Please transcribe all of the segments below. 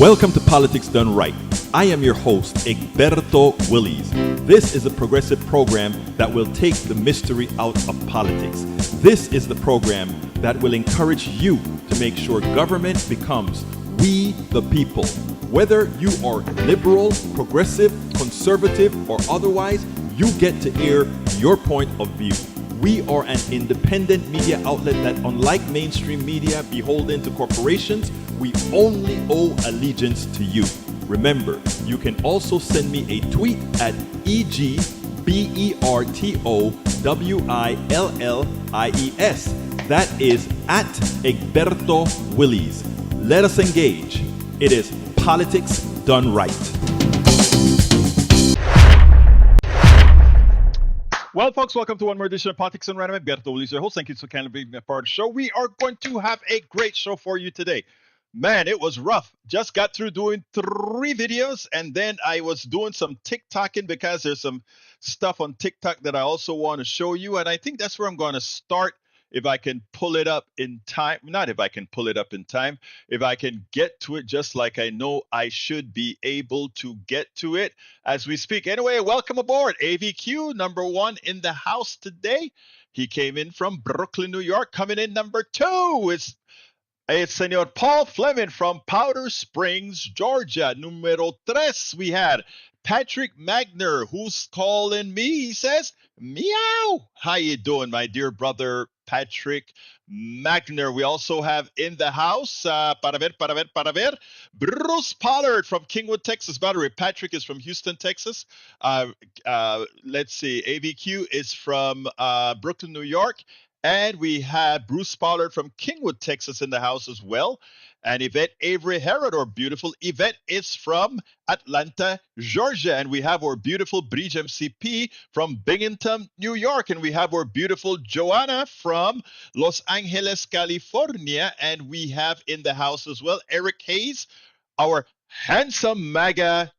Welcome to Politics Done Right. I am your host, Egberto Willies. This is a progressive program that will take the mystery out of politics. This is the program that will encourage you to make sure government becomes we the people. Whether you are liberal, progressive, conservative, or otherwise, you get to air your point of view. We are an independent media outlet that, unlike mainstream media beholden to corporations, we only owe allegiance to you. Remember, you can also send me a tweet at EGBERTOWILLIES. That is at Egberto Willies. Let us engage. It is Politics Done Right. Well, folks, welcome to one more edition of Politics and Random. Egberto Willies, your host. Thank you so kindly for being a part of the show. We are going to have a great show for you today. Man, it was rough. Just got through doing 3 videos, and then I was doing some TikToking because there's some stuff on TikTok that I also want to show you, and I think that's where I'm going to start if I can pull it up in time. Not if I can pull it up in time, if I can get to it just like I know I should be able to get to it as we speak. Anyway, welcome aboard. AVQ, number 1 in the house today. He came in from Brooklyn, New York. Coming in number 2 is Senor Paul Fleming from Powder Springs, Georgia. Numero 3, we had Patrick Magner, who's calling me. He says, meow. How you doing, my dear brother Patrick Magner? We also have in the house, para ver, Bruce Pollard from Kingwood, Texas. By the way, Patrick is from Houston, Texas. Let's see, AVQ is from Brooklyn, New York. And we have Bruce Pollard from Kingwood, Texas in the house as well. And Yvette Avery Herod, or beautiful Yvette, is from Atlanta, Georgia. And we have our beautiful Bridge MCP from Binghamton, New York. And we have our beautiful Joanna from Los Angeles, California. And we have in the house as well Eric Hayes, our handsome MAGA,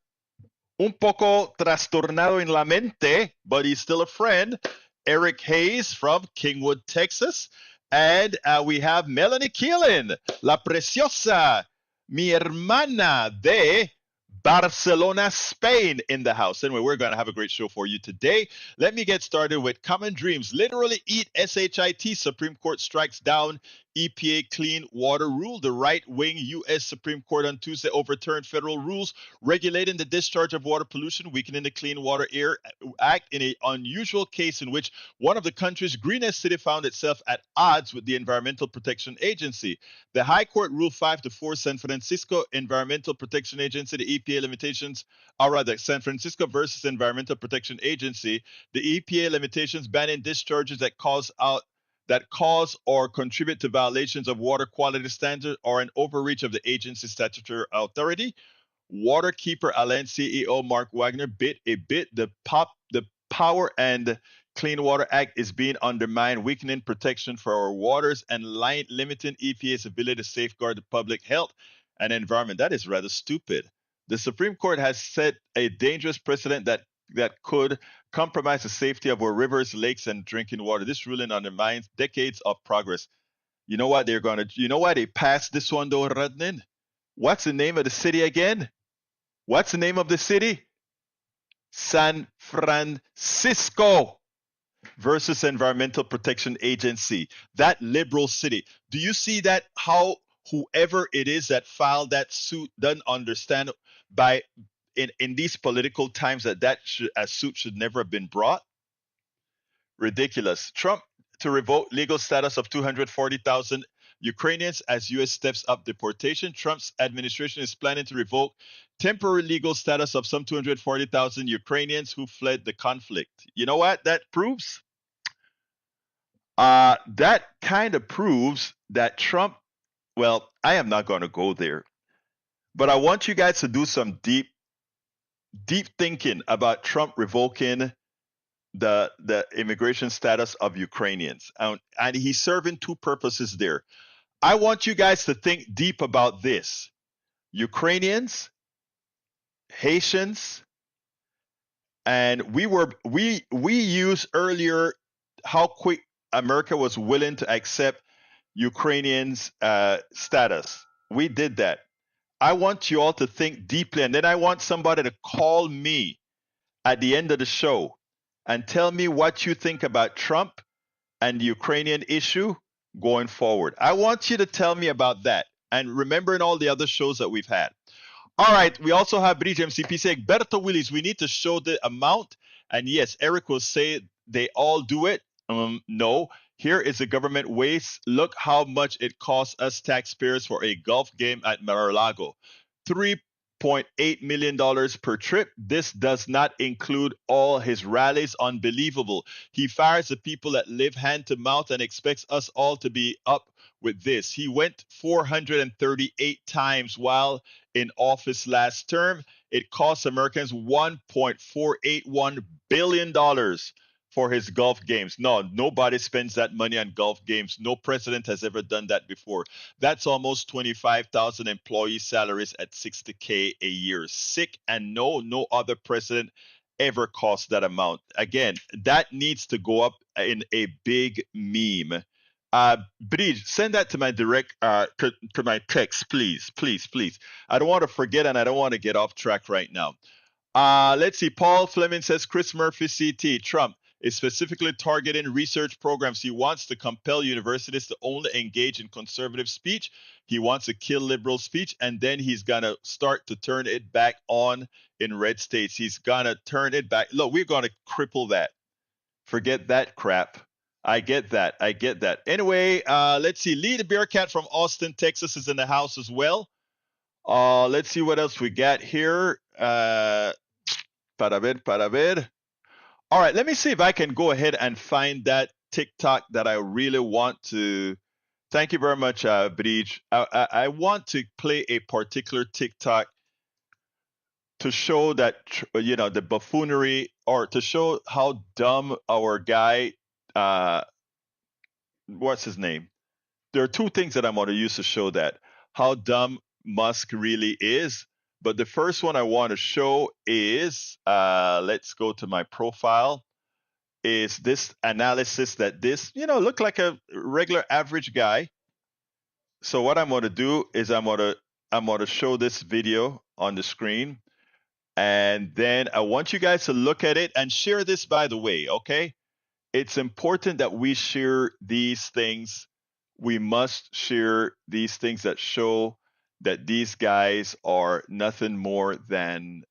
un poco trastornado en la mente, but he's still a friend. Eric Hayes from Kingwood, Texas. And we have Melanie Keelan, La Preciosa, mi hermana de Barcelona, Spain in the house. Anyway, we're going to have a great show for you today. Let me get started with Common Dreams. Literally eat SHIT. Supreme Court strikes down EPA clean water rule. The right-wing U.S. Supreme Court on Tuesday overturned federal rules regulating the discharge of water pollution, weakening the Clean Water Air Act in an unusual case in which one of the country's greenest city found itself at odds with the Environmental Protection Agency. The High Court ruled 5-4 San Francisco Environmental Protection Agency, the EPA limitations, or rather San Francisco versus Environmental Protection Agency, the EPA limitations banning discharges that cause or contribute to violations of water quality standards or an overreach of the agency's statutory authority. Waterkeeper Alliance CEO Mark Wagner the Power and Clean Water Act is being undermined, weakening protection for our waters and limiting EPA's ability to safeguard the public health and environment. That is rather stupid. The Supreme Court has set a dangerous precedent that could compromise the safety of our rivers, lakes, and drinking water. This ruling undermines decades of progress. You know what? You know why they passed this one though, Radnin? What's the name of the city again? What's the name of the city? San Francisco versus Environmental Protection Agency. That liberal city. Do you see that? How whoever it is that filed that suit doesn't understand in these political times that suit should never have been brought? Ridiculous. Trump to revoke legal status of 240,000 Ukrainians as U.S. steps up deportation. Trump's administration is planning to revoke temporary legal status of some 240,000 Ukrainians who fled the conflict. You know what that proves? That kind of proves that Trump, well, I am not going to go there, but I want you guys to do some deep thinking about Trump revoking the immigration status of Ukrainians. And he's serving 2 purposes there. I want you guys to think deep about this. Ukrainians, Haitians, and we used earlier how quick America was willing to accept Ukrainians' status. We did that. I want you all to think deeply, and then I want somebody to call me at the end of the show and tell me what you think about Trump and the Ukrainian issue going forward. I want you to tell me about that. And remembering all the other shows that we've had. All right, we also have Bridge MCP saying, Berto Willis, we need to show the amount. And yes, Eric will say they all do it. No, here is the government waste. Look how much it costs us taxpayers for a golf game at Mar-a-Lago. $3.8 million per trip. This does not include all his rallies. Unbelievable. He fires the people that live hand to mouth and expects us all to be up with this. He went 438 times while in office last term. It cost Americans $1.481 billion for his golf games. No, nobody spends that money on golf games. No president has ever done that before. That's almost 25,000 employee salaries at $60K a year. Sick, and no other president ever cost that amount. Again, that needs to go up in a big meme. Bridge, send that to my direct to my text, please. I don't want to forget, and I don't want to get off track right now. Let's see. Paul Fleming says Chris Murphy CT. Trump is specifically targeting research programs. He wants to compel universities to only engage in conservative speech. He wants to kill liberal speech, and then he's gonna start to turn it back on in red states. He's gonna turn it back. Look, we're gonna cripple that. Forget that crap. I get that. Anyway, let's see. Lee the Bearcat from Austin, Texas is in the house as well. Let's see what else we got here. Para ver. All right, let me see if I can go ahead and find that TikTok that I really want to. Thank you very much, Bridge. I want to play a particular TikTok to show that, the buffoonery, or to show how dumb our guy, what's his name? There are two things that I'm going to use to show that, how dumb Musk really is. But the first one I want to show is, let's go to my profile, is this analysis that this, look like a regular average guy. So what I'm going to do is I'm going to show this video on the screen. And then I want you guys to look at it and share this, by the way, okay? It's important that we share these things. We must share these things that show that these guys are nothing more than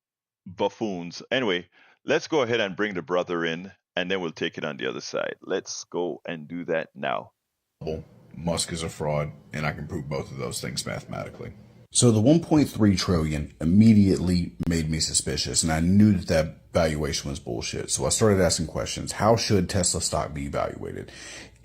buffoons. Anyway, let's go ahead and bring the brother in, and then we'll take it on the other side. Let's go and do that now. Musk is a fraud, and I can prove both of those things mathematically. So the 1.3 trillion immediately made me suspicious, and I knew that valuation was bullshit. So I started asking questions. How should Tesla stock be evaluated?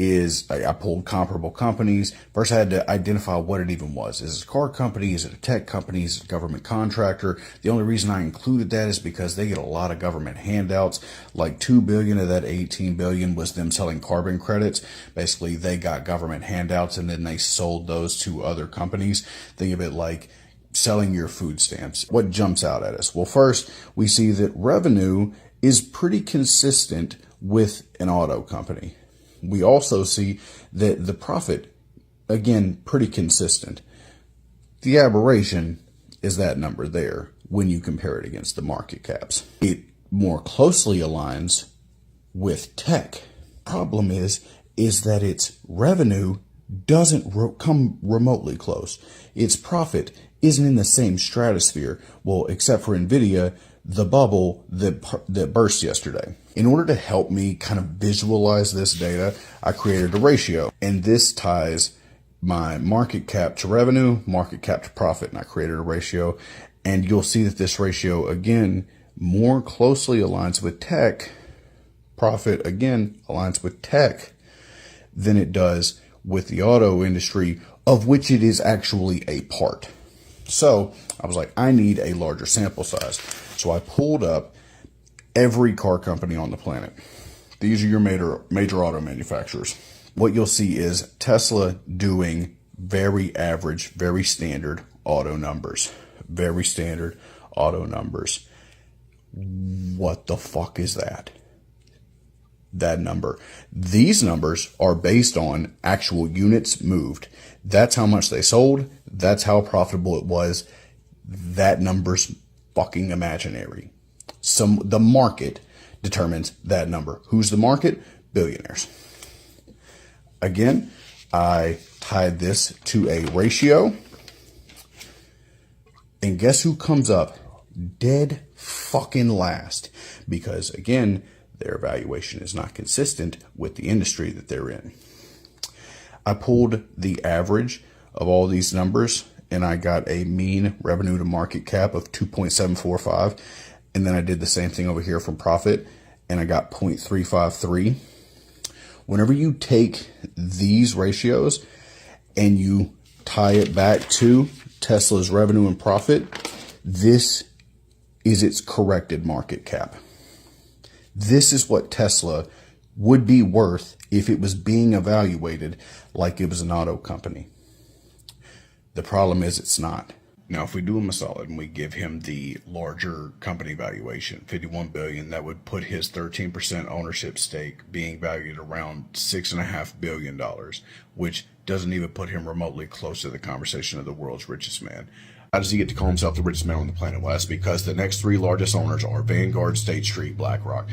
I pulled comparable companies. First, I had to identify what it even was. Is it a car company? Is it a tech company? Is it a government contractor? The only reason I included that is because they get a lot of government handouts. Like $2 billion of that $18 billion was them selling carbon credits. Basically, they got government handouts and then they sold those to other companies. Think of it like selling your food stamps. What jumps out at us? Well, first, we see that revenue is pretty consistent with an auto company. We also see that the profit, again, pretty consistent. The aberration is that number there when you compare it against the market caps. It more closely aligns with tech. Problem is that its revenue doesn't come remotely close. Its profit isn't in the same stratosphere. Well, except for Nvidia, the bubble that burst yesterday. In order to help me kind of visualize this data, I created a ratio, and this ties my market cap to revenue, market cap to profit, and I created a ratio, and you'll see that this ratio, again, more closely aligns with tech. Profit, again, aligns with tech than it does with the auto industry, of which it is actually a part. So I was like, I need a larger sample size. So I pulled up every car company on the planet. These are your major auto manufacturers. What you'll see is Tesla doing very average, very standard auto numbers. Very standard auto numbers. What the fuck is that? That number. These numbers are based on actual units moved. That's how much they sold. That's how profitable it was. That number's fucking imaginary. The market determines that number. Who's the market? Billionaires. Again, I tied this to a ratio. And guess who comes up dead fucking last? Because again, their valuation is not consistent with the industry that they're in. I pulled the average of all these numbers and I got a mean revenue to market cap of 2.745. And then I did the same thing over here from profit and I got 0.353. Whenever you take these ratios and you tie it back to Tesla's revenue and profit, this is its corrected market cap. This is what Tesla would be worth if it was being evaluated like it was an auto company. The problem is it's not. Now, if we do him a solid and we give him the larger company valuation, $51 billion, that would put his 13% ownership stake being valued around $6.5 billion, which doesn't even put him remotely close to the conversation of the world's richest man. How does he get to call himself the richest man on the planet? Well, that's because the next three largest owners are Vanguard, State Street, BlackRock.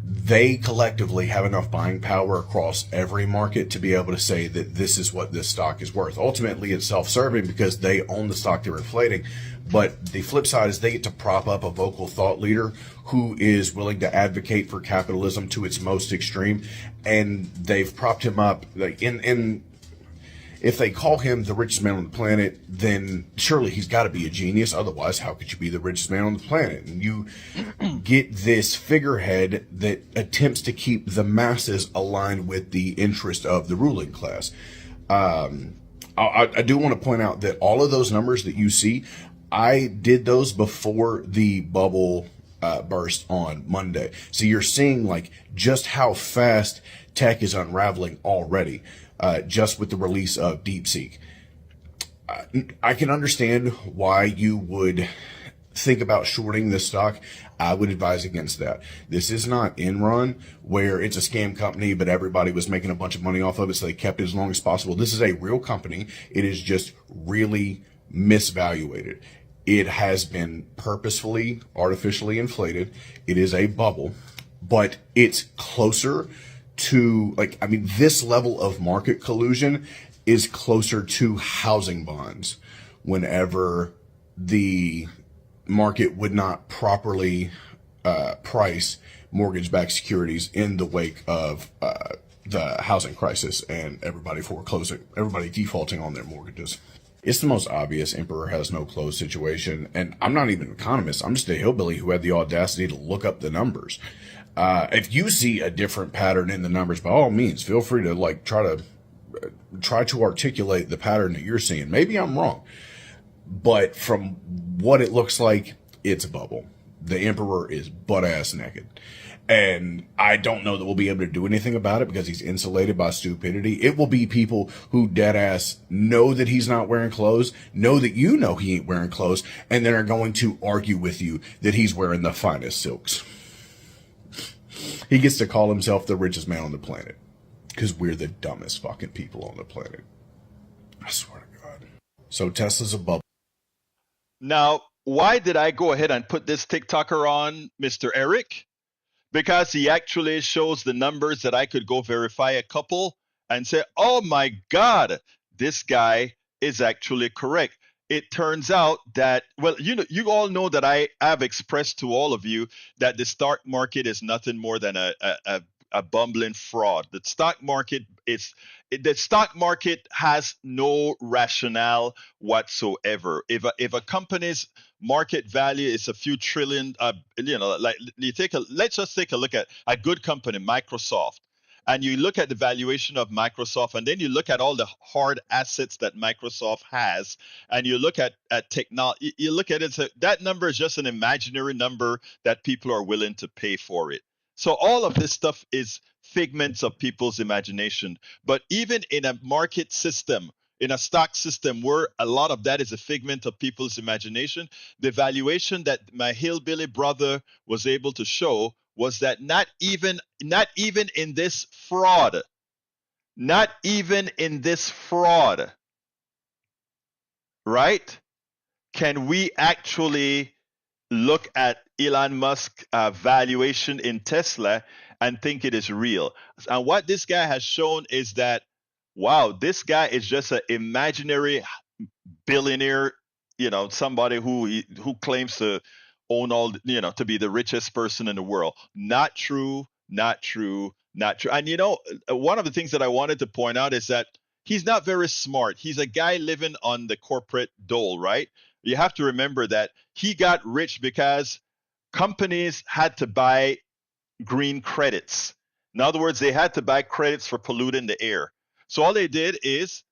They collectively have enough buying power across every market to be able to say that this is what this stock is worth. Ultimately, it's self-serving because they own the stock they're inflating. But the flip side is they get to prop up a vocal thought leader who is willing to advocate for capitalism to its most extreme. And they've propped him up like if they call him the richest man on the planet, then surely he's got to be a genius. Otherwise, how could you be the richest man on the planet? And you get this figurehead that attempts to keep the masses aligned with the interest of the ruling class. I do want to point out that all of those numbers that you see, I did those before the bubble burst on Monday. So you're seeing like just how fast tech is unraveling already. Just with the release of DeepSeek. I can understand why you would think about shorting this stock. I would advise against that. This is not Enron, where it's a scam company, but everybody was making a bunch of money off of it, so they kept it as long as possible. This is a real company. It is just really misvaluated. It has been purposefully, artificially inflated. It is a bubble, but it's closer to this level of market collusion is closer to housing bonds whenever the market would not properly price mortgage-backed securities in the wake of the housing crisis and everybody defaulting on their mortgages. It's the most obvious emperor has no clothes situation. And I'm not even an economist. I'm just a hillbilly who had the audacity to look up the numbers. If you see a different pattern in the numbers, by all means, feel free to try to articulate the pattern that you're seeing. Maybe I'm wrong, but from what it looks like, it's a bubble. The emperor is butt ass naked. And I don't know that we'll be able to do anything about it because he's insulated by stupidity. It will be people who dead ass know that he's not wearing clothes, know that you know he ain't wearing clothes, and then are going to argue with you that he's wearing the finest silks. He gets to call himself the richest man on the planet because we're the dumbest fucking people on the planet. I swear to God. So Tesla's a bubble. Now, why did I go ahead and put this TikToker on, Mr. Eric? Because he actually shows the numbers that I could go verify a couple and say, oh my God, this guy is actually correct. It turns out that, well, you all know that I have expressed to all of you that the stock market is nothing more than a bumbling fraud. The stock market has no rationale whatsoever. If a company's market value is a few trillion, let's just take a look at a good company, Microsoft. And you look at the valuation of Microsoft, and then you look at all the hard assets that Microsoft has, and you look at technology, you look at it, so that number is just an imaginary number that people are willing to pay for it. So all of this stuff is figments of people's imagination. But even in a market system, in a stock system where a lot of that is a figment of people's imagination, the valuation that my hillbilly brother was able to show was that not even in this fraud, right? can we actually look at Elon Musk valuation in Tesla and think it is real? And what this guy has shown is that, wow, this guy is just an imaginary billionaire, somebody who claims to own all, to be the richest person in the world. Not true, not true, not true. And one of the things that I wanted to point out is that he's not very smart. He's a guy living on the corporate dole, right? You have to remember that he got rich because companies had to buy green credits. In other words, they had to buy credits for polluting the air. So all they did is,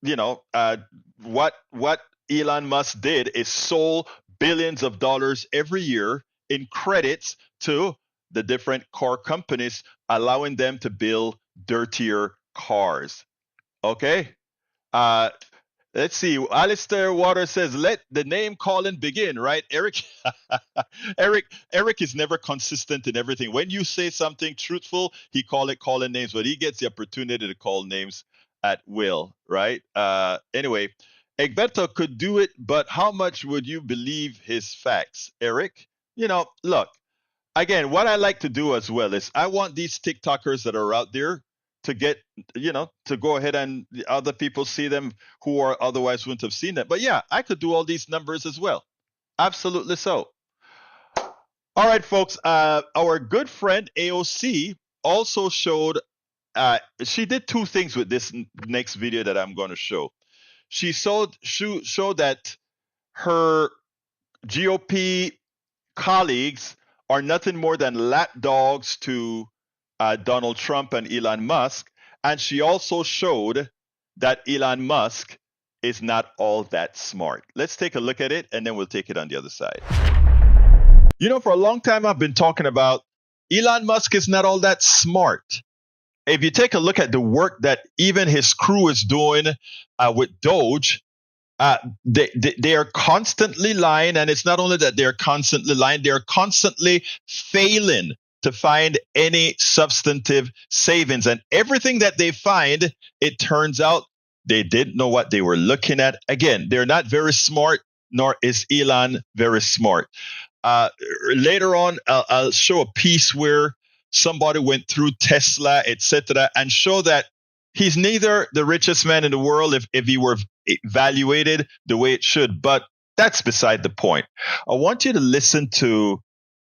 what Elon Musk did is sold billions of dollars every year in credits to the different car companies, allowing them to build dirtier cars. Okay? Let's see. Alistair Waters says, "Let the name calling begin." Right, Eric? Eric is never consistent in everything. When you say something truthful, he calling names, but he gets the opportunity to call names at will. Right? Anyway, Egberto could do it, but how much would you believe his facts, Eric? Look. Again, what I like to do as well is I want these TikTokers that are out there to get, to go ahead and other people see them who are otherwise wouldn't have seen them. But yeah, I could do all these numbers as well. Absolutely so. All right, folks. Our good friend AOC also showed, she did two things with this next video that I'm going to show. She showed that her GOP colleagues are nothing more than lapdogs to Donald Trump and Elon Musk. And she also showed that Elon Musk is not all that smart. Let's take a look at it, and then we'll take it on the other side. For a long time, I've been talking about Elon Musk is not all that smart. If you take a look at the work that even his crew is doing with Doge, they are constantly lying, and it's not only that they're constantly lying, they're constantly failing to find any substantive savings. And everything that they find, it turns out they didn't know what they were looking at. Again, they're not very smart, nor is Elon very smart. Later on, I'll show a piece where somebody went through Tesla, etc., and show that he's neither the richest man in the world if he were evaluated the way it should, but that's beside the point. I want you to listen to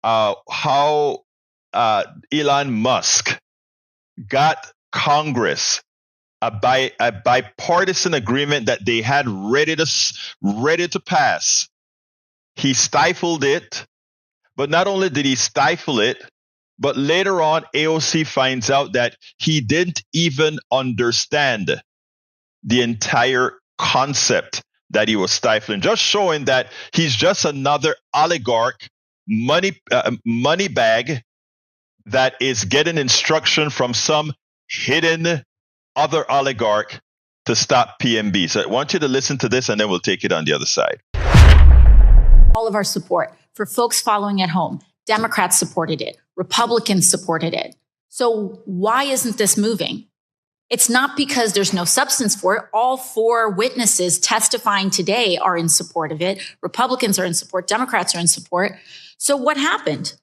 how Elon Musk got Congress a bipartisan agreement that they had ready to pass. He stifled it, but not only did he stifle it, but later on, AOC finds out that he didn't even understand the entire concept that he was stifling, just showing that he's just another oligarch money bag that is getting instruction from some hidden other oligarch to stop PMB. So I want you to listen to this, and then we'll take it on the other side. All of our support for folks following at home. Democrats supported it. Republicans supported it. So why isn't this moving? It's not because there's no substance for it. All four witnesses testifying today are in support of it. Republicans are in support. Democrats are in support. So what happened?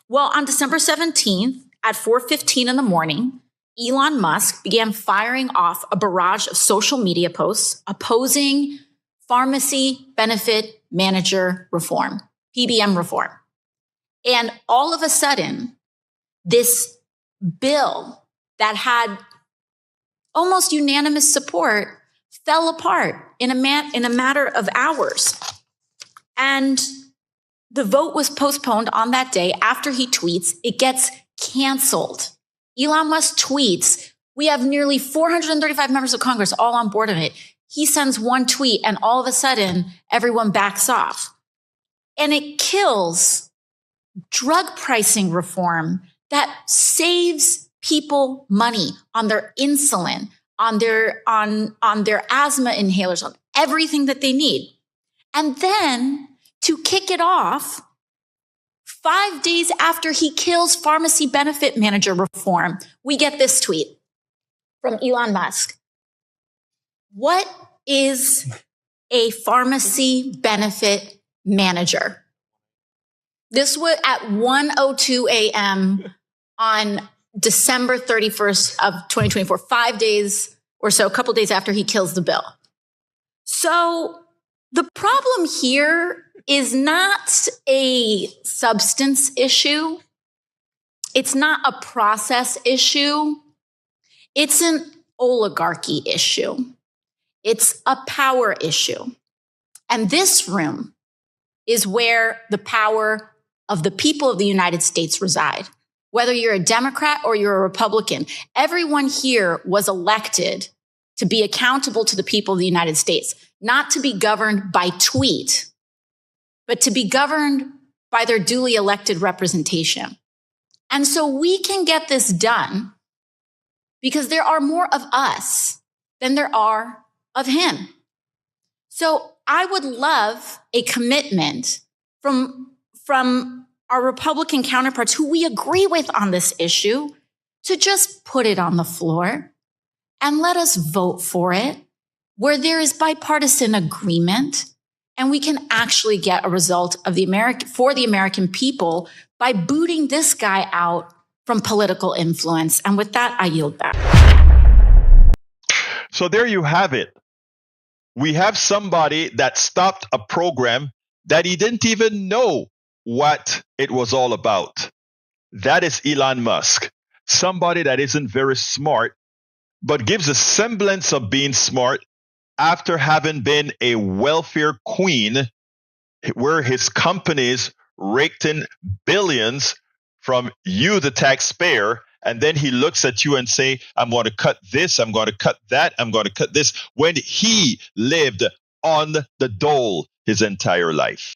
Well, on December 17th at 4:15 in the morning, Elon Musk began firing off a barrage of social media posts opposing pharmacy benefit manager reform, PBM reform. And all of a sudden, this bill that had almost unanimous support fell apart in a matter of hours. And the vote was postponed on that day after he tweets. It gets canceled. Elon Musk tweets, we have nearly 435 members of Congress all on board of it. He sends one tweet and all of a sudden everyone backs off. And it kills drug pricing reform that saves people money on their insulin, on their asthma inhalers, on everything that they need. And then to kick it off, 5 days after he kills pharmacy benefit manager reform, we get this tweet from Elon Musk. What is a pharmacy benefit manager. This was at 1:02 a.m. on December 31st of 2024, 5 days or so, a couple days after he kills the bill. So the problem here is not a substance issue. It's not a process issue. It's an oligarchy issue. It's a power issue. And this room is where the power of the people of the United States reside. Whether you're a Democrat or you're a Republican, everyone here was elected to be accountable to the people of the United States, not to be governed by tweet, but to be governed by their duly elected representation. And so we can get this done because there are more of us than there are of him. So I would love a commitment from our Republican counterparts who we agree with on this issue to just put it on the floor and let us vote for it where there is bipartisan agreement and we can actually get a result of for the American people by booting this guy out from political influence. And with that, I yield back. So there you have it. We have somebody that stopped a program that he didn't even know what it was all about. That is Elon Musk, somebody that isn't very smart, but gives a semblance of being smart after having been a welfare queen where his companies raked in billions from you, the taxpayer. And then he looks at you and say, I'm going to cut this, I'm going to cut that, I'm going to cut this, when he lived on the dole his entire life.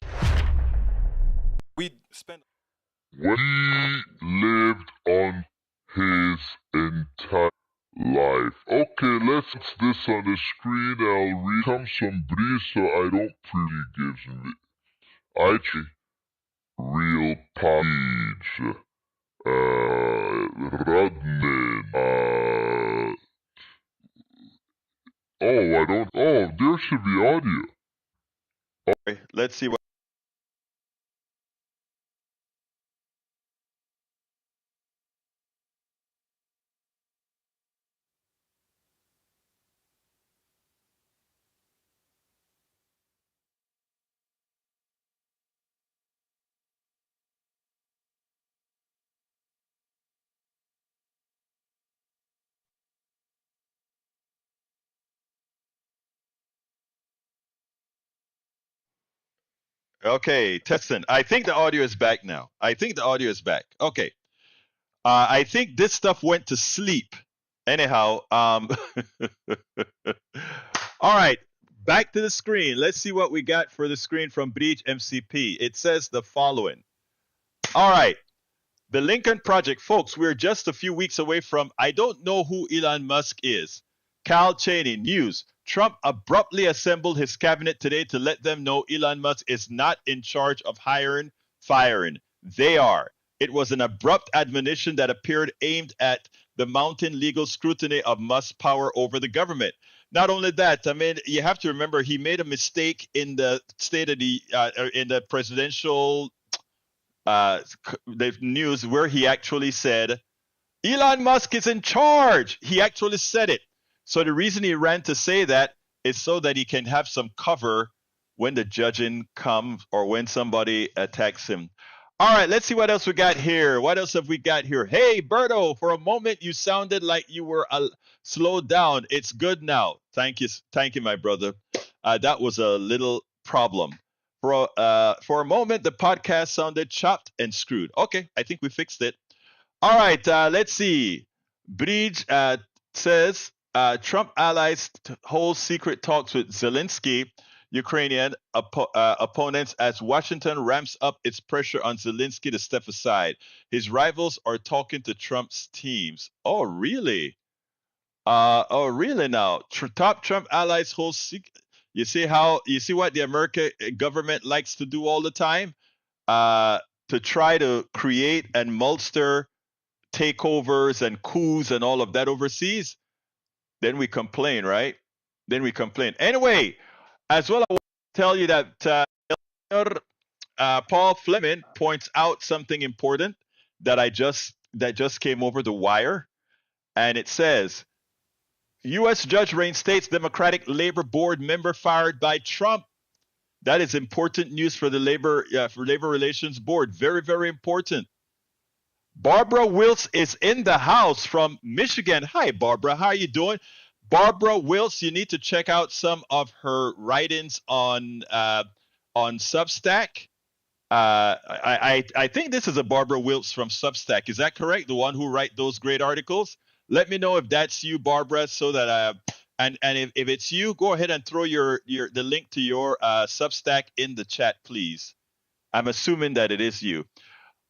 When he lived on his entire life. Okay, let's put this on the screen. I'll read. Come some breeze so I don't pretty gives me. I real page. Rodman. I don't. Oh, there should be audio. Okay, let's see what. Okay, testing. I think the audio is back now. Okay. I think this stuff went to sleep. Anyhow, all right, back to the screen. Let's see what we got for the screen from Breach MCP. It says the following. All right, the Lincoln Project, folks, we're just a few weeks away from, I don't know who Elon Musk is. Kyle Cheney, news. Trump abruptly assembled his cabinet today to let them know Elon Musk is not in charge of hiring, firing. They are. It was an abrupt admonition that appeared aimed at the mounting legal scrutiny of Musk's power over the government. Not only that, I mean, you have to remember he made a mistake in the state of in the presidential the news where he actually said, Elon Musk is in charge. He actually said it. So the reason he ran to say that is so that he can have some cover when the judging comes or when somebody attacks him. All right, let's see what else we got here. What else have we got here? Hey, Berto, for a moment you sounded like you were slowed down. It's good now. Thank you, my brother. That was a little problem. For a moment, the podcast sounded chopped and screwed. Okay, I think we fixed it. All right, let's see. Bridge says Trump allies hold secret talks with Zelensky, Ukrainian opponents, as Washington ramps up its pressure on Zelensky to step aside. His rivals are talking to Trump's teams. Oh, really? Really now? Top Trump allies hold secret. You see what the American government likes to do all the time? To try to create and bolster takeovers and coups and all of that overseas. Then we complain, right? Anyway, As well, I want to tell you that Paul Fleming points out something important that just came over the wire, and it says U.S. judge reinstates Democratic Labor Board member fired by Trump. That is important news for the Labor Relations Board. Very, very important. Barbara Wills is in the house from Michigan. Hi, Barbara. How are you doing? Barbara Wills, you need to check out some of her writings on Substack. I think this is a Barbara Wills from Substack. Is that correct? The one who write those great articles? Let me know if that's you, Barbara, so that and if it's you, go ahead and throw the link to your Substack in the chat, please. I'm assuming that it is you.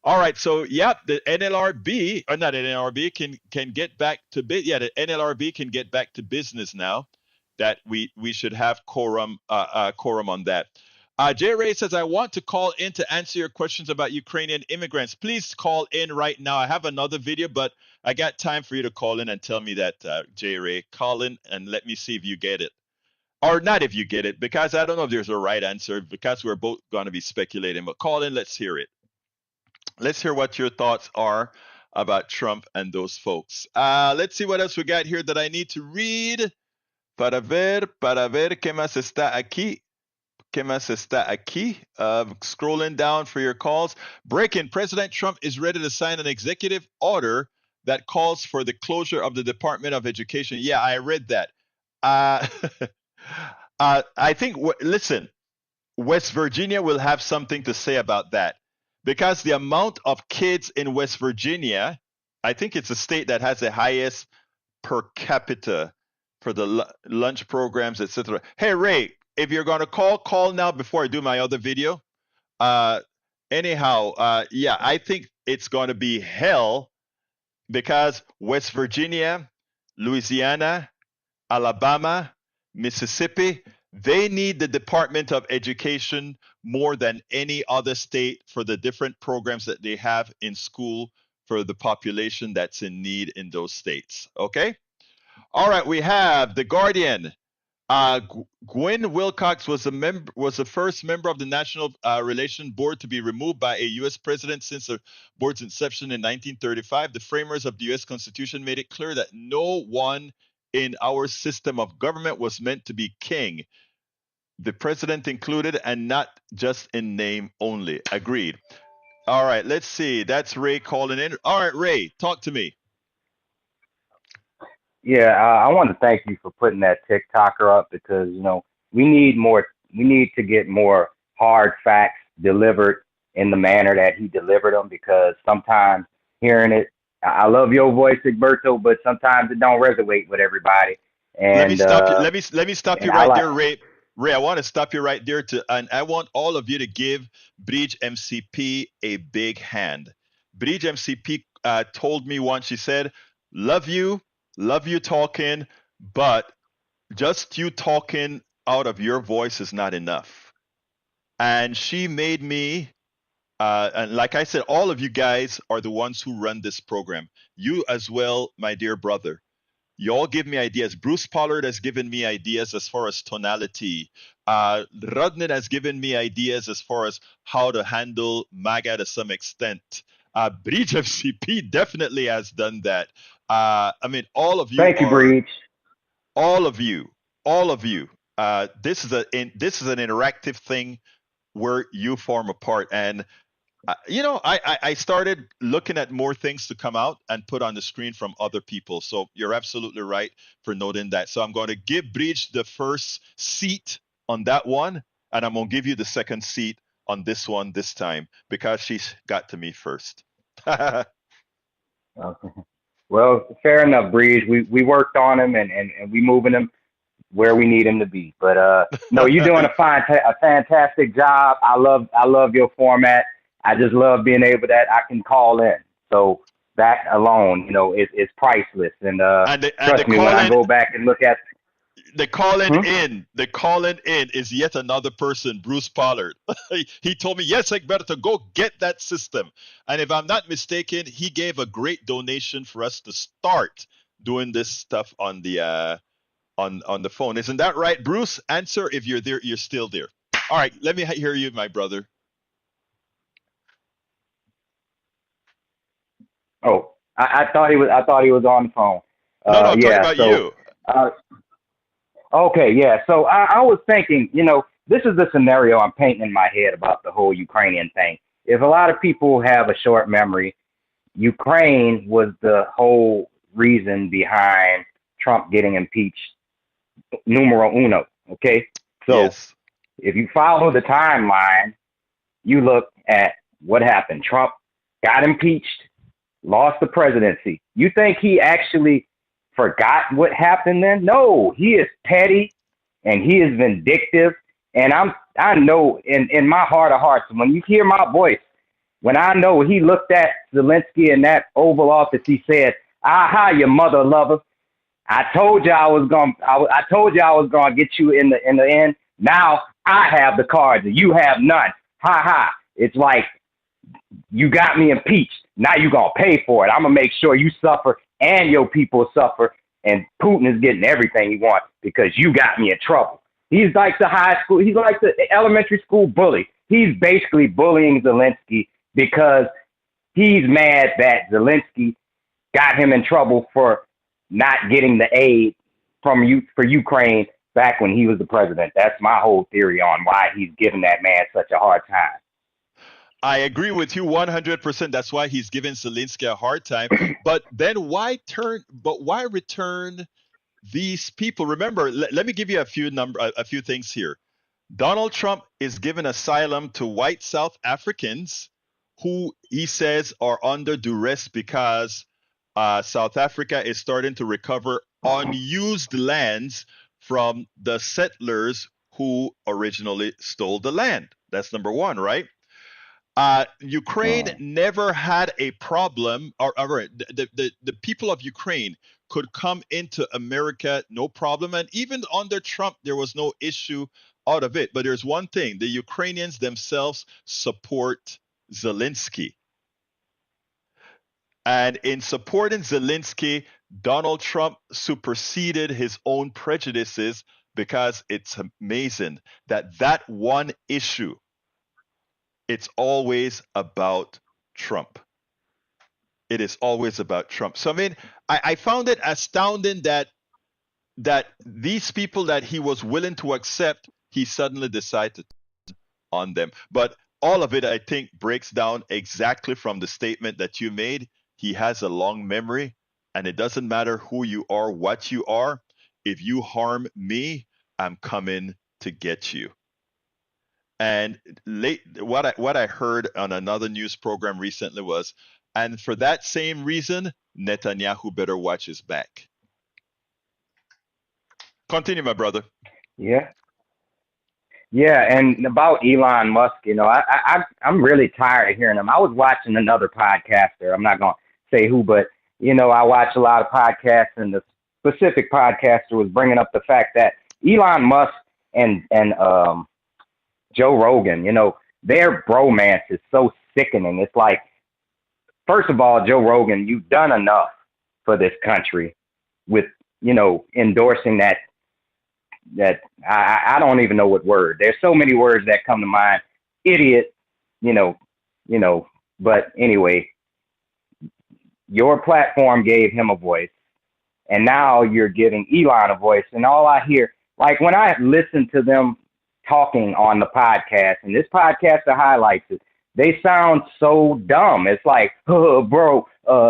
All right, so yeah, the NLRB or not NLRB can get back to the NLRB can get back to business now. That we should have quorum on that. Jay Ray says, I want to call in to answer your questions about Ukrainian immigrants. Please call in right now. I have another video, but I got time for you to call in and tell me that, Jay Ray. Call in and let me see if you get it. Or not if you get it, because I don't know if there's a right answer, because we're both going to be speculating. But call in, let's hear it. Let's hear what your thoughts are about Trump and those folks. Let's see what else we got here that I need to read. Para ver, ¿qué más está aquí? ¿Qué más está aquí? Scrolling down for your calls. Breaking, President Trump is ready to sign an executive order that calls for the closure of the Department of Education. Yeah, I read that. I think, listen, West Virginia will have something to say about that, because the amount of kids in West Virginia, I think it's a state that has the highest per capita for the lunch programs, etc. Hey, Ray, if you're going to call now before I do my other video. Anyhow, yeah, I think it's going to be hell, because West Virginia, Louisiana, Alabama, Mississippi, they need the Department of Education more than any other state for the different programs that they have in school for the population that's in need in those states. Okay? All right, we have The Guardian. Gwynne Wilcox was the first member of the National Relations Board to be removed by a U.S. president since the board's inception in 1935. The framers of the U.S. Constitution made it clear that no one in our system of government was meant to be king, the president included, and not just in name only. Agreed. All right, let's see. That's Ray calling in. All right, Ray, talk to me. Yeah, I want to thank you for putting that TikToker up, because, we need to get more hard facts delivered in the manner that he delivered them, because sometimes hearing it, I love your voice, Egberto, but sometimes it don't resonate with everybody. And let me stop you. Let me stop you right there, Ray. Ray, I want to stop you right there and I want all of you to give Bridge MCP a big hand. Bridge MCP told me once, she said, love you talking, but just you talking out of your voice is not enough. And she made me, and like I said, all of you guys are the ones who run this program. You as well, my dear brother. You all give me ideas. Bruce Pollard has given me ideas as far as tonality. Rudnit has given me ideas as far as how to handle MAGA to some extent. Bridge FCP definitely has done that. I mean, all of you. Thank you, Bridge. All of you. This is an interactive thing where you form a part. And I started looking at more things to come out and put on the screen from other people. So you're absolutely right for noting that. So I'm going to give Bridge the first seat on that one, and I'm going to give you the second seat on this one this time, because she's got to me first. Okay. Well, fair enough, Bridge. We worked on him, and we moving him where we need him to be. But no, you're doing a fantastic job. I love your format. I just love being able that I can call in. So that alone, is priceless. And trust me, when I go back and look at the calling in is yet another person, Bruce Pollard. He told me, yes, Egberto, go get that system. And if I'm not mistaken, he gave a great donation for us to start doing this stuff on the on the phone. Isn't that right, Bruce? Answer if you're there. You're still there. All right, let me hear you, my brother. Oh, I thought he was. I thought he was on the phone. No, no, I'm talking Yeah. about So, you. uh, okay. Yeah. So I was thinking, this is the scenario I'm painting in my head about the whole Ukrainian thing. If a lot of people have a short memory, Ukraine was the whole reason behind Trump getting impeached, numero uno. Okay. So Yes. if you follow the timeline, you look at what happened. Trump got impeached, lost the presidency. You think he actually forgot what happened then? No, he is petty and he is vindictive. And I know in my heart of hearts, when you hear my voice, when I know he looked at Zelensky in that Oval Office, he said, "Aha, you mother lover! I told you I was I told you I was gonna get you in the end. Now I have the cards and you have none. Ha ha! It's like you got me impeached. Now you gonna pay for it. I'm gonna make sure you suffer and your people suffer. And Putin is getting everything he wants because you got me in trouble." He's like the high school. He's like the elementary school bully. He's basically bullying Zelensky because he's mad that Zelensky got him in trouble for not getting the aid for Ukraine back when he was the president. That's my whole theory on why he's giving that man such a hard time. I agree with you 100%. That's why he's giving Zelensky a hard time. But then why return these people? Remember, let me give you a few things here. Donald Trump is giving asylum to white South Africans who he says are under duress because South Africa is starting to recover unused lands from the settlers who originally stole the land. That's number one, right? Ukraine never had a problem, or the people of Ukraine could come into America no problem, and even under Trump there was no issue out of it. But there's one thing: the Ukrainians themselves support Zelensky, and in supporting Zelensky, Donald Trump superseded his own prejudices because it's amazing that one issue, it's always about Trump. It is always about Trump. So I mean, I found it astounding that these people that he was willing to accept, he suddenly decided on them. But all of it, I think, breaks down exactly from the statement that you made. He has a long memory, and it doesn't matter who you are, what you are. If you harm me, I'm coming to get you. And what I heard on another news program recently was, and for that same reason, Netanyahu better watch his back. Continue, my brother. Yeah. Yeah, and about Elon Musk, I'm really tired of hearing him. I was watching another podcaster. I'm not gonna say who, but I watch a lot of podcasts, and the specific podcaster was bringing up the fact that Elon Musk and Joe Rogan, their bromance is so sickening. It's like, first of all, Joe Rogan, you've done enough for this country with, endorsing that I don't even know what word. There's so many words that come to mind. Idiot, but anyway, your platform gave him a voice, and now you're giving Elon a voice. And all I hear, like when I listen to them talking on the podcast, and this podcaster highlights it, they sound so dumb. It's like, oh, bro,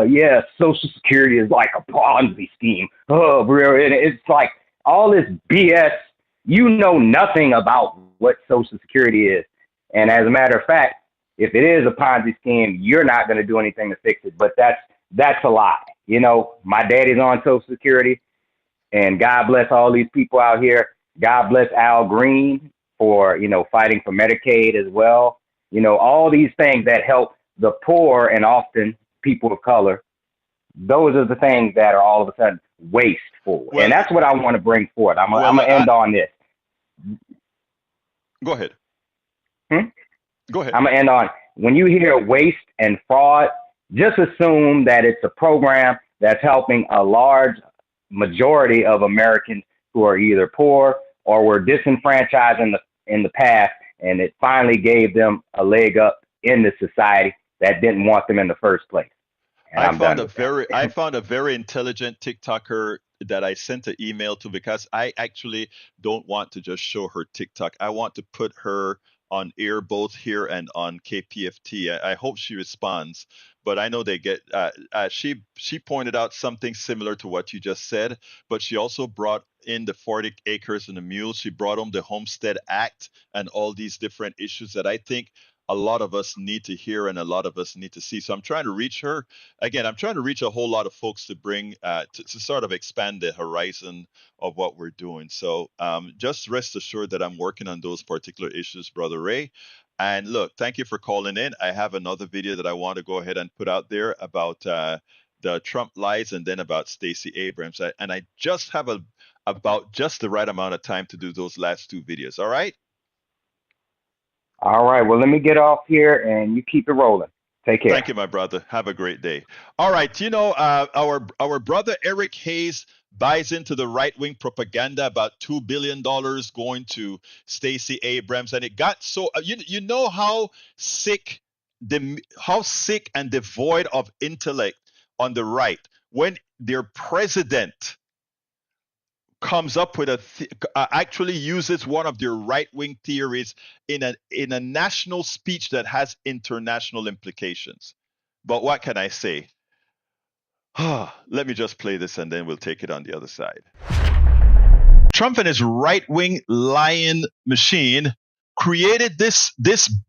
yeah, Social Security is like a Ponzi scheme. Oh, bro, and it's like all this BS. You know nothing about what Social Security is. And as a matter of fact, if it is a Ponzi scheme, you're not going to do anything to fix it. But that's a lie. My daddy's on Social Security, and God bless all these people out here. God bless Al Green for, fighting for Medicaid as well. All these things that help the poor and often people of color. Those are the things that are all of a sudden wasteful. Well, and that's what I want to bring forth. I'm going to end on this. Go ahead. Go ahead. I'm going to end on, when you hear waste and fraud, just assume that it's a program that's helping a large majority of Americans who are either poor or were disenfranchised in the past, and it finally gave them a leg up in the society that didn't want them in the first place. And I'm done with that. I found a very intelligent TikToker that I sent an email to, because I actually don't want to just show her TikTok. I want to put her on air both here and on KPFT. I hope she responds, but I know they get. She pointed out something similar to what you just said, but she also brought in the 40 acres and the mules. She brought home the Homestead Act and all these different issues that I think a lot of us need to hear and a lot of us need to see. So I'm trying to reach her. Again, I'm trying to reach a whole lot of folks to bring to sort of expand the horizon of what we're doing. So just rest assured that I'm working on those particular issues, Brother Ray. And look, thank you for calling in. I have another video that I want to go ahead and put out there about the Trump lies and then about Stacey Abrams. And I just have about just the right amount of time to do those last two videos. All right? All right. Well, let me get off here and you keep it rolling. Take care. Thank you, my brother. Have a great day. All right. You know, our brother Eric Hayes buys into the right-wing propaganda about $2 billion going to Stacey Abrams. And it got so, you know how sick and devoid of intellect on the right, when their president comes up with actually uses one of their right-wing theories in a national speech that has international implications. But what can I say? Let me just play this and then we'll take it on the other side. Trump and his right-wing lying machine created this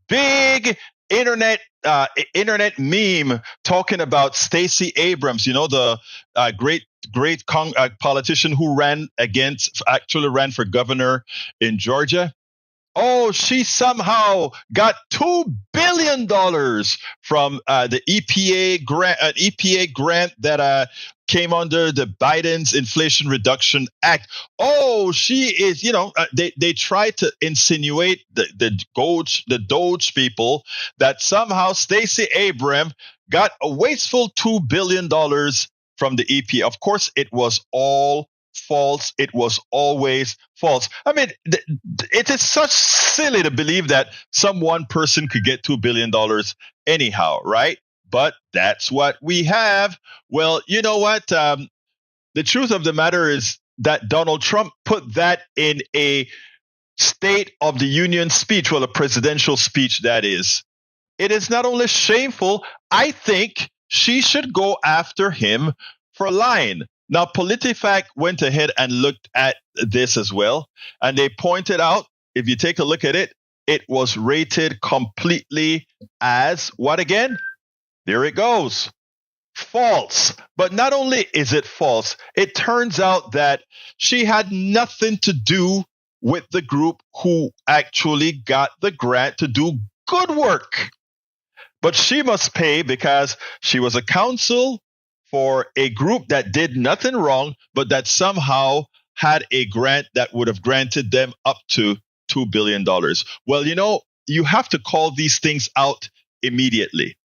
big internet meme talking about Stacey Abrams, you know, the great politician who actually ran for governor in Georgia. Oh, she somehow got $2 billion from the EPA grant that came under the Biden's Inflation Reduction Act. Oh, she is, you know, they tried to insinuate the Doge people that somehow Stacey Abrams got a wasteful $2 billion from the EPA. Of course, it was all false. It was always false. I mean, it is such silly to believe that some one person could get $2 billion anyhow, right? But that's what we have. Well, you know what? The truth of the matter is that Donald Trump put that in a State of the Union speech, well, a presidential speech, that is. It is not only shameful, I think she should go after him for lying. Now, PolitiFact went ahead and looked at this as well, and they pointed out, if you take a look at it, it was rated completely as what again? There it goes. False. But not only is it false, it turns out that she had nothing to do with the group who actually got the grant to do good work. But she must pay because she was a counsel for a group that did nothing wrong, but that somehow had a grant that would have granted them up to $2 billion. Well, you know, you have to call these things out immediately.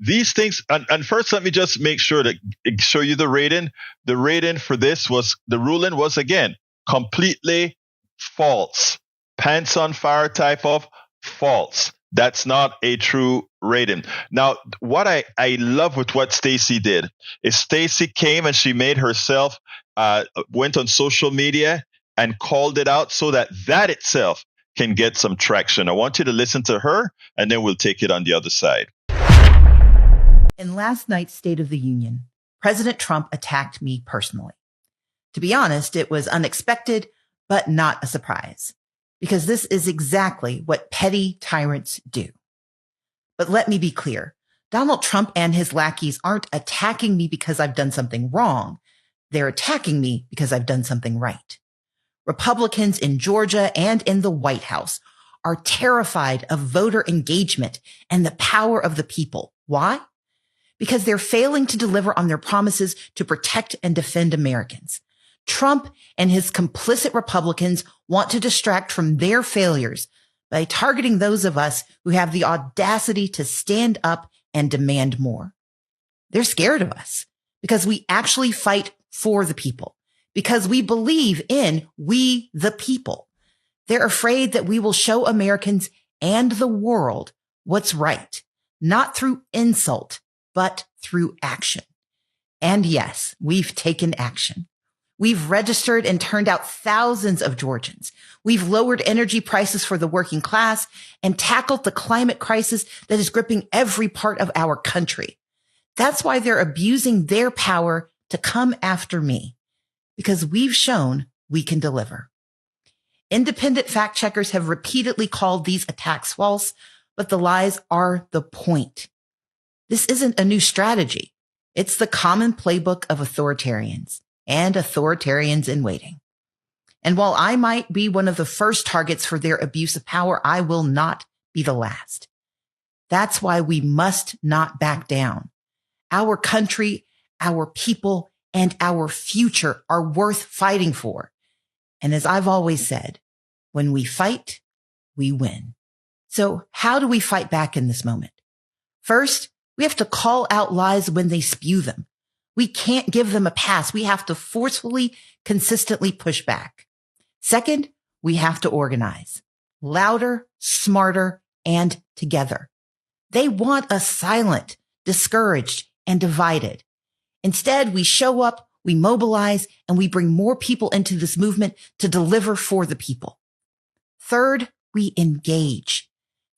These things, and first let me just make sure to show you the rating. The rating for this was, the ruling was again, completely false. Pants on fire type of false. That's not a true rating. Now, what I love with what Stacey did is Stacey came and she made herself, went on social media and called it out so that itself can get some traction. I want you to listen to her and then we'll take it on the other side. In last night's State of the Union, President Trump attacked me personally. To be honest, it was unexpected, but not a surprise, because this is exactly what petty tyrants do. But let me be clear. Donald Trump and his lackeys aren't attacking me because I've done something wrong. They're attacking me because I've done something right. Republicans in Georgia and in the White House are terrified of voter engagement and the power of the people. Why? Because they're failing to deliver on their promises to protect and defend Americans. Trump and his complicit Republicans want to distract from their failures by targeting those of us who have the audacity to stand up and demand more. They're scared of us because we actually fight for the people. because we believe in we the people. They're afraid that we will show Americans and the world what's right, not through insult, but through action. And yes, we've taken action. We've registered and turned out thousands of Georgians. We've lowered energy prices for the working class and tackled the climate crisis that is gripping every part of our country. That's why they're abusing their power to come after me, because we've shown we can deliver. Independent fact checkers have repeatedly called these attacks false, but the lies are the point. This isn't a new strategy. It's the common playbook of authoritarians and authoritarians in waiting. And while I might be one of the first targets for their abuse of power, I will not be the last. That's why we must not back down. Our country, our people, and our future are worth fighting for. And as I've always said, when we fight, we win. So how do we fight back in this moment? First, we have to call out lies when they spew them. We can't give them a pass. We have to forcefully, consistently push back. Second, we have to organize louder, smarter, and together. They want us silent, discouraged, and divided. Instead, we show up, we mobilize, and we bring more people into this movement to deliver for the people. Third, we engage.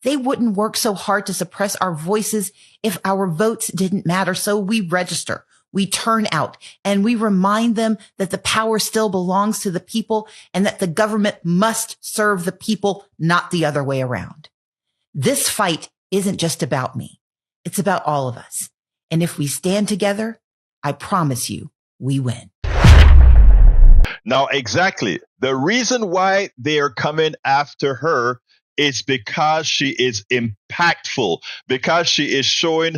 They wouldn't work so hard to suppress our voices if our votes didn't matter. So we register, we turn out, and we remind them that the power still belongs to the people and that the government must serve the people, not the other way around. This fight isn't just about me. It's about all of us. And if we stand together, I promise you, we win. Now, exactly. The reason why they are coming after her is because she is impactful, because she is showing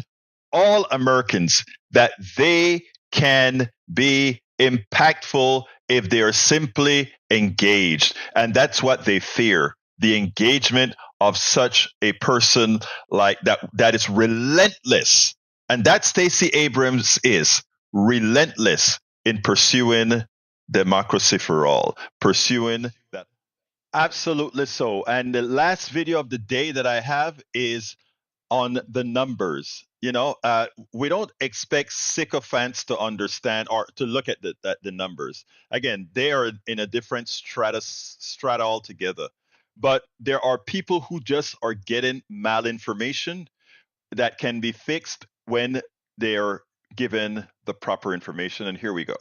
all Americans that they can be impactful if they are simply engaged. And that's what they fear, the engagement of such a person like that is relentless. And that Stacey Abrams is relentless in pursuing democracy for all, pursuing that. Absolutely so. And the last video of the day that I have is on the numbers. We don't expect sycophants to understand or to look at the numbers. Again, they are in a different strata altogether. But there are people who just are getting malinformation that can be fixed when they're given the proper information. And here we go.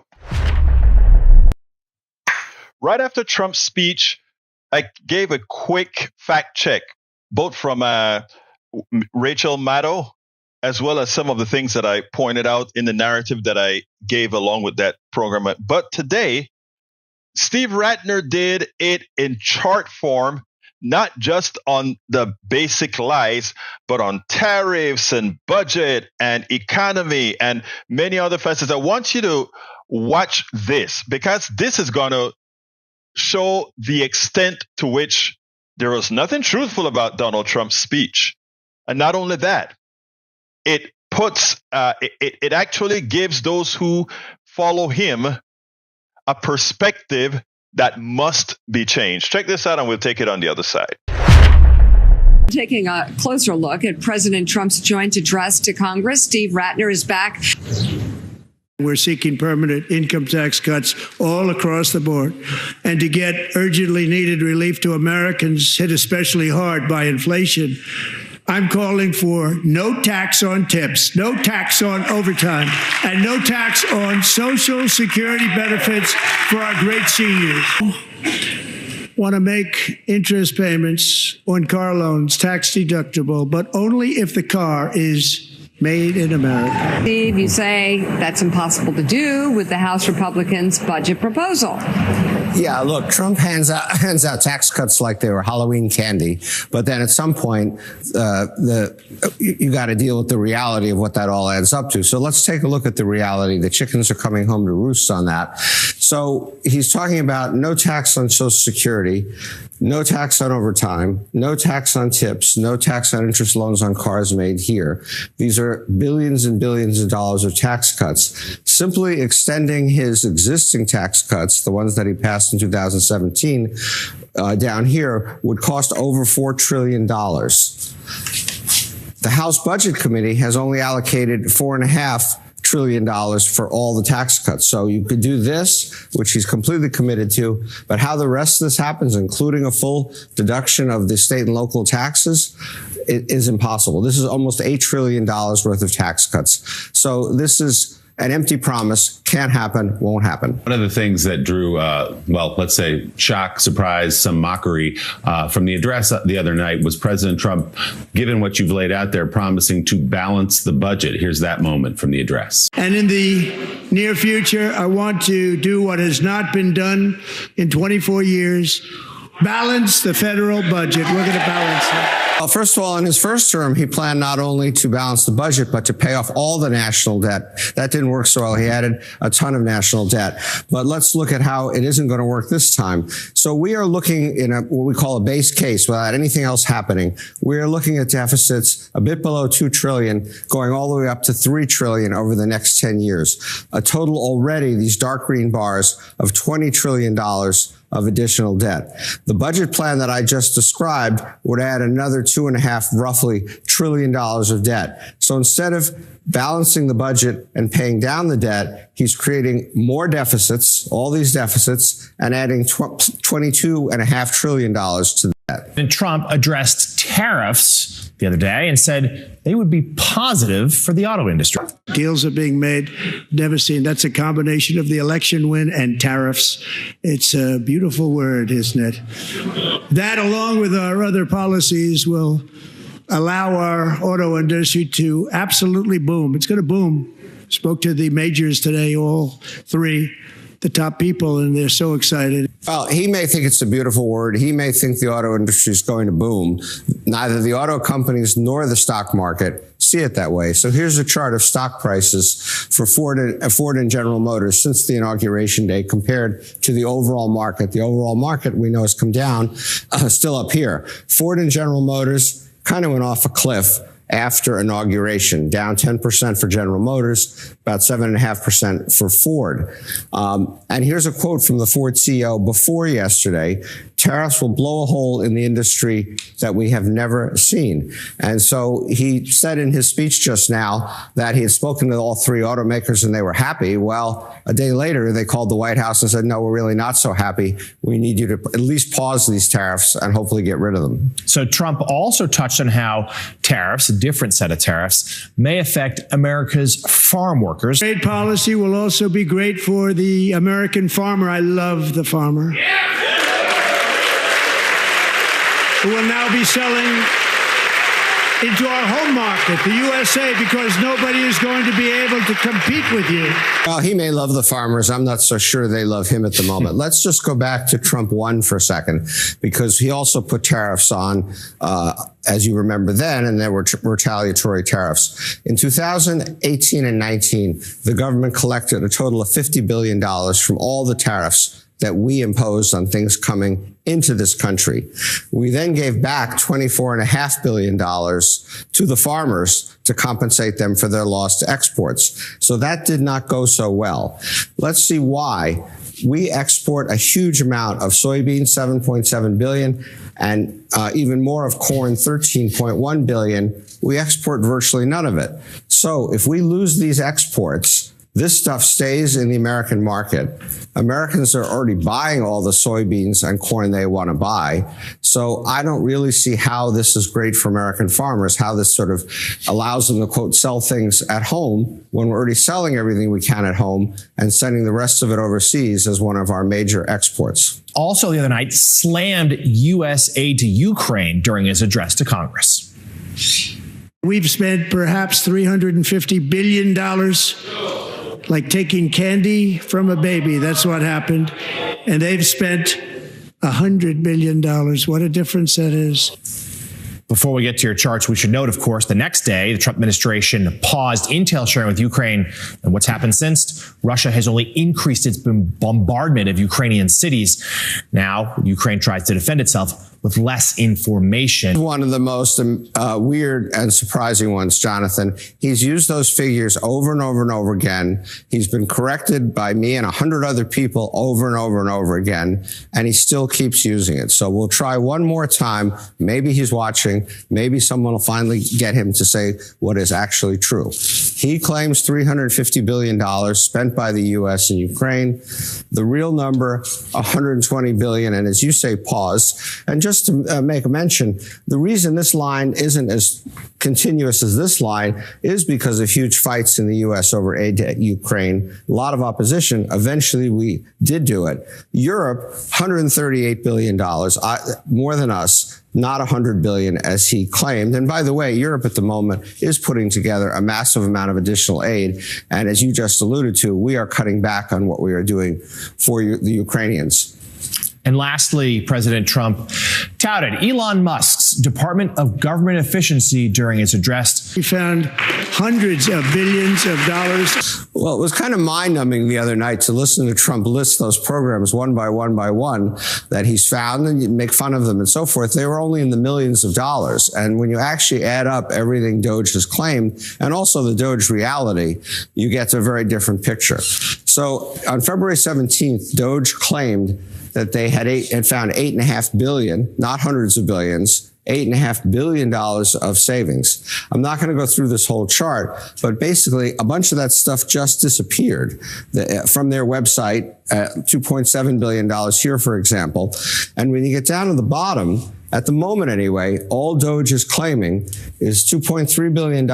Right after Trump's speech, I gave a quick fact check, both from Rachel Maddow, as well as some of the things that I pointed out in the narrative that I gave along with that program. But today, Steve Ratner did it in chart form, not just on the basic lies, but on tariffs and budget and economy and many other facets. I want you to watch this, because this is going to show the extent to which there was nothing truthful about Donald Trump's speech. And not only that, it puts it actually gives those who follow him a perspective that must be changed. Check this out, and we'll take it on the other side. Taking a closer look at President Trump's joint address to Congress, Steve Ratner is back. We're seeking permanent income tax cuts all across the board, and to get urgently needed relief to Americans hit especially hard by inflation. I'm calling for no tax on tips, no tax on overtime, and no tax on Social Security benefits for our great seniors. Want to make interest payments on car loans tax deductible, but only if the car is made in America. Steve, you say that's impossible to do with the House Republicans' budget proposal. Yeah, look, Trump hands out tax cuts like they were Halloween candy, but then at some point, you got to deal with the reality of what that all adds up to. So let's take a look at the reality. The chickens are coming home to roost on that. So he's talking about no tax on Social Security, no tax on overtime, no tax on tips, no tax on interest loans on cars made here. These are billions and billions of dollars of tax cuts. simply extending his existing tax cuts, the ones that he passed in 2017, down here, would cost over $4 trillion. The House Budget Committee has only allocated $4.5 trillion for all the tax cuts. So you could do this, which he's completely committed to, but how the rest of this happens, including a full deduction of the state and local taxes, it is impossible. This is almost $8 trillion worth of tax cuts. So this is an empty promise. Can't happen, won't happen. One of the things that drew, well, let's say shock, surprise, some mockery from the address the other night was President Trump, given what you've laid out there, promising to balance the budget. Here's that moment from the address. And in the near future, I want to do what has not been done in 24 years, balance the federal budget. We're going to balance it. Well, first of all, in his first term, he planned not only to balance the budget, but to pay off all the national debt. That didn't work so well. He added a ton of national debt. But let's look at how it isn't going to work this time. So we are looking in what we call a base case without anything else happening. We are looking at deficits a bit below $2 trillion, going all the way up to $3 trillion over the next 10 years. A total already, these dark green bars, of $20 trillion of additional debt. The budget plan that I just described would add another roughly $2.5 trillion of debt. So instead of balancing the budget and paying down the debt, he's creating more deficits, all these deficits, and adding $22.5 trillion to the debt. And Trump addressed tariffs the other day and said they would be positive for the auto industry. Deals are being made. Never seen. That's a combination of the election win and tariffs. It's a beautiful word, isn't it? That, along with our other policies, will allow our auto industry to absolutely boom. It's going to boom. Spoke to the majors today, all three, the top people, and they're so excited. Well, he may think it's a beautiful word. He may think the auto industry is going to boom. Neither the auto companies nor the stock market see it that way. So here's a chart of stock prices for Ford and General Motors since the inauguration day compared to the overall market. The overall market, we know, has come down, still up here. Ford and General Motors kind of went off a cliff after inauguration, down 10% for General Motors, about 7.5% for Ford. And here's a quote from the Ford CEO before yesterday: tariffs will blow a hole in the industry that we have never seen. And so he said in his speech just now that he had spoken to all three automakers and they were happy. Well, a day later, they called the White House and said, no, we're really not so happy. We need you to at least pause these tariffs and hopefully get rid of them. So Trump also touched on how tariffs, a different set of tariffs, may affect America's farm workers. Trade policy will also be great for the American farmer. I love the farmer. Who will now be selling into our home market, the USA, because nobody is going to be able to compete with you. Well, he may love the farmers. I'm not so sure they love him at the moment. Let's just go back to Trump 1 for a second, because he also put tariffs on, as you remember then, and there were retaliatory tariffs. In 2018 and 19, the government collected a total of $50 billion from all the tariffs that we imposed on things coming into this country. We then gave back $24.5 billion to the farmers to compensate them for their lost exports. So that did not go so well. Let's see why. We export a huge amount of soybeans, 7.7 billion, and even more of corn, 13.1 billion. We export virtually none of it. So if we lose these exports, this stuff stays in the American market. Americans are already buying all the soybeans and corn they want to buy. So I don't really see how this is great for American farmers, how this sort of allows them to, quote, sell things at home when we're already selling everything we can at home and sending the rest of it overseas as one of our major exports. Also the other night, slammed U.S. aid to Ukraine during his address to Congress. We've spent perhaps $350 billion like taking candy from a baby. That's what happened. And they've spent $100 billion. What a difference that is. Before we get to your charts, we should note, of course, the next day, the Trump administration paused intel sharing with Ukraine. And what's happened since? Russia has only increased its bombardment of Ukrainian cities. Now, Ukraine tries to defend itself. with less information. One of the most weird and surprising ones, Jonathan. He's used those figures over and over and over again. He's been corrected by me and 100 other people over and over and over again, and he still keeps using it. So we'll try one more time. Maybe he's watching. Maybe someone will finally get him to say what is actually true. He claims $350 billion spent by the U.S. in Ukraine. The real number, $120 billion, and as you say, paused. And just to make a mention, the reason this line isn't as continuous as this line is because of huge fights in the U.S. over aid to Ukraine, a lot of opposition. Eventually, we did do it. Europe, $138 billion, more than us. Not 100 billion as he claimed. And by the way, Europe at the moment is putting together a massive amount of additional aid. And as you just alluded to, we are cutting back on what we are doing for the Ukrainians. And lastly, President Trump touted Elon Musk's Department of Government Efficiency during his address. We found hundreds of billions of dollars. Well, it was kind of mind-numbing the other night to listen to Trump list those programs one by one by one that he's found and you make fun of them and so forth. They were only in the millions of dollars. And when you actually add up everything Doge has claimed and also the Doge reality, you get to a very different picture. So on February 17th, Doge claimed that they had found $8.5 billion, not hundreds of billions, $8.5 billion of savings. I'm not going to go through this whole chart, but basically a bunch of that stuff just disappeared from their website, $2.7 billion here, for example. And when you get down to the bottom, at the moment anyway, all Doge is claiming is $2.3 billion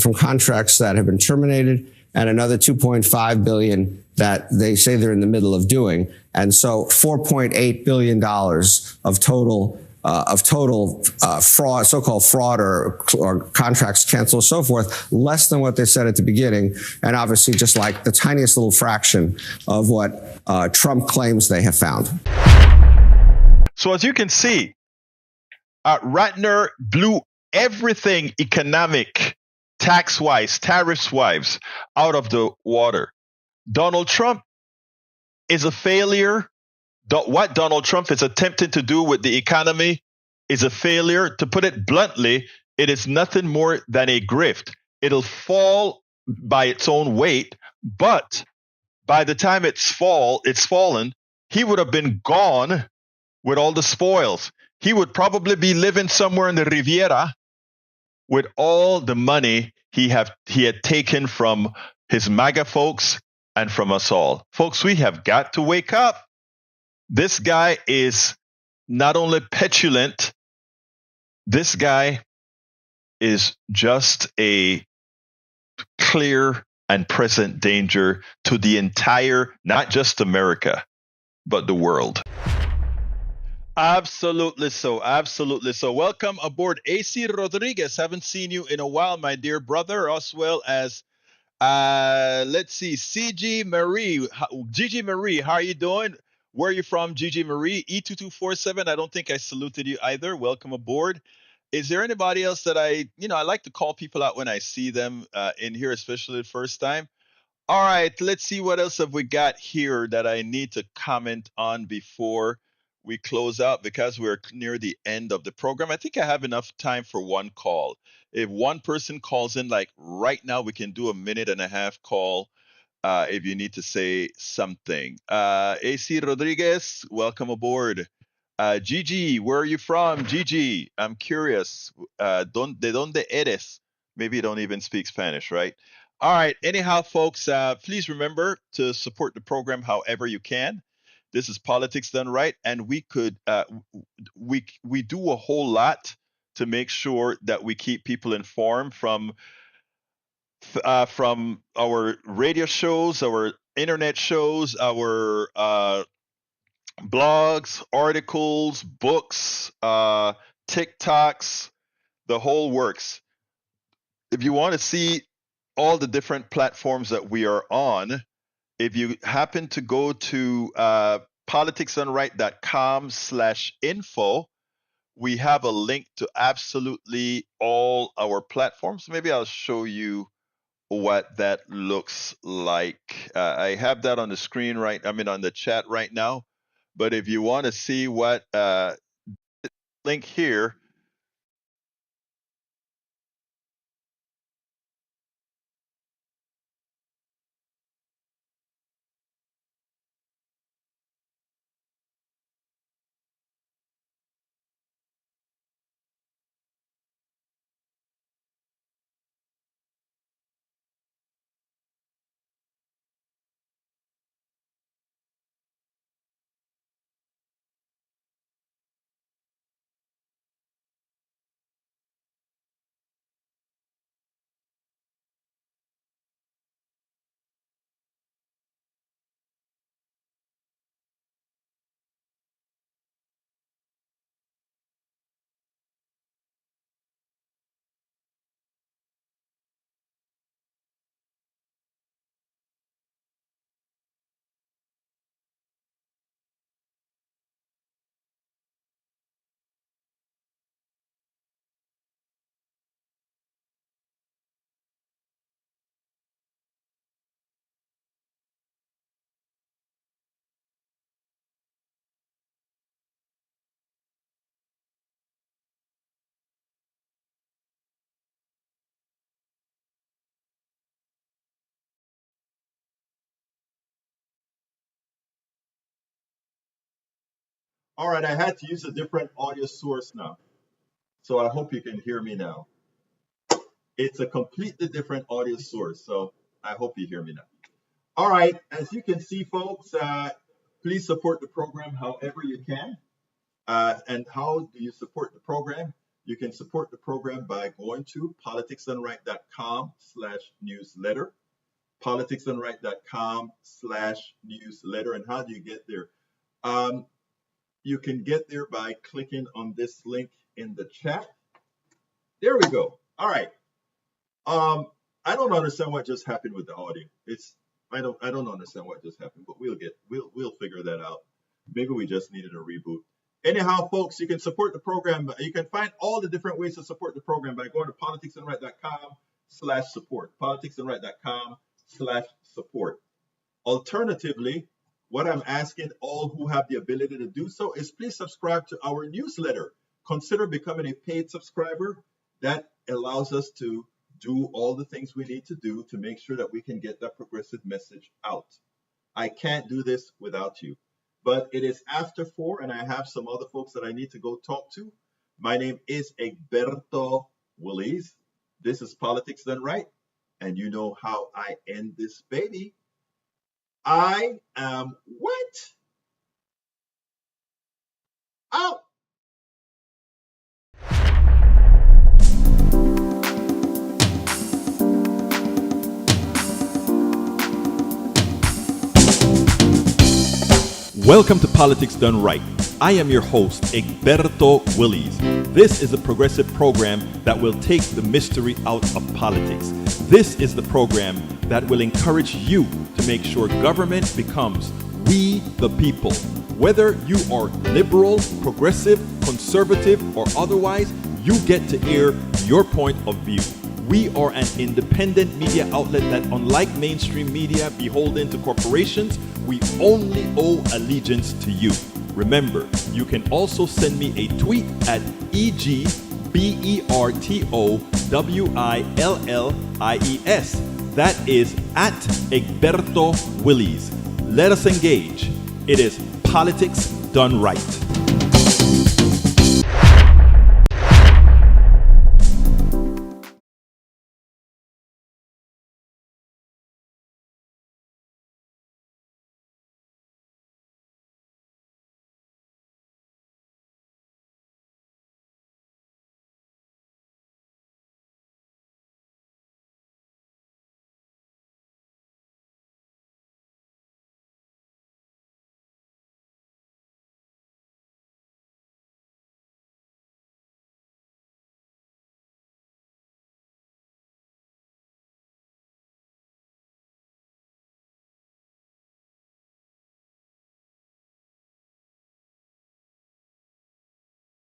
from contracts that have been terminated and another $2.5 billion that they say they're in the middle of doing. And so $4.8 billion of total fraud, so-called fraud or contracts canceled, so forth, less than what they said at the beginning. And obviously just like the tiniest little fraction of what Trump claims they have found. So as you can see, Ratner blew everything economic, tax-wise, tariffs-wise, out of the water. Donald Trump is a failure. What Donald Trump is attempting to do with the economy is a failure. To put it bluntly, it is nothing more than a grift. It'll fall by its own weight, but by the time it's fallen, he would have been gone with all the spoils. He would probably be living somewhere in the Riviera with all the money he had taken from his MAGA folks and from us all. Folks, we have got to wake up. This guy is not only petulant, this guy is just a clear and present danger to the entire, not just America, but the world. Absolutely so. Absolutely so. Welcome aboard, AC Rodriguez. Haven't seen you in a while, my dear brother, as well as let's see, CG Marie. Gigi Marie, how are you doing? Where are you from, Gigi Marie? E2247, I don't think I saluted you either. Welcome aboard. Is there anybody else that I like to call people out when I see them in here, especially the first time? All right, let's see what else have we got here that I need to comment on before we close out, because we're near the end of the program. I think I have enough time for one call. If one person calls in, like right now, we can do a 1.5-minute call. If you need to say something. AC Rodriguez, welcome aboard. Gigi, where are you from? Gigi, I'm curious. ¿De dónde eres? Maybe you don't even speak Spanish, right? All right. Anyhow, folks, please remember to support the program however you can. This is Politics Done Right, and we do a whole lot to make sure that we keep people informed from our radio shows, our internet shows, our blogs, articles, books, TikToks, the whole works. If you want to see all the different platforms that we are on, if you happen to go to politicsdoneright.com/info, we have a link to absolutely all our platforms. Maybe I'll show you what that looks like. I have that on the screen on the chat right now. But if you want to see what link here. All right, I had to use a different audio source now. So I hope you can hear me now. It's a completely different audio source, so I hope you hear me now. All right, as you can see, folks, please support the program however you can. And how do you support the program? You can support the program by going to politicsdoneright.com/newsletter, politicsdoneright.com/newsletter. And how do you get there? You can get there by clicking on this link in the chat. There we go. All right. I don't understand what just happened with the audio. I don't understand what just happened, but we'll figure that out. Maybe we just needed a reboot. Anyhow, folks, you can support the program. You can find all the different ways to support the program by going to politicsdoneright.com/support. politicsdoneright.com/support. Alternatively, what I'm asking all who have the ability to do so is please subscribe to our newsletter. Consider becoming a paid subscriber. That allows us to do all the things we need to do to make sure that we can get that progressive message out. I can't do this without you. But it is after 4, and I have some other folks that I need to go talk to. My name is Egberto Willies. This is Politics Done Right, and you know how I end this baby. I am what? Out. Welcome to Politics Done Right. I am your host, Egberto Willies. This is a progressive program that will take the mystery out of politics. This is the program that will encourage you to make sure government becomes we the people. Whether you are liberal, progressive, conservative, or otherwise, you get to air your point of view. We are an independent media outlet that, unlike mainstream media beholden to corporations, we only owe allegiance to you. Remember, you can also send me a tweet at EGBERTOWILLIES. That is at Egberto Willies. Let us engage. It is Politics Done Right.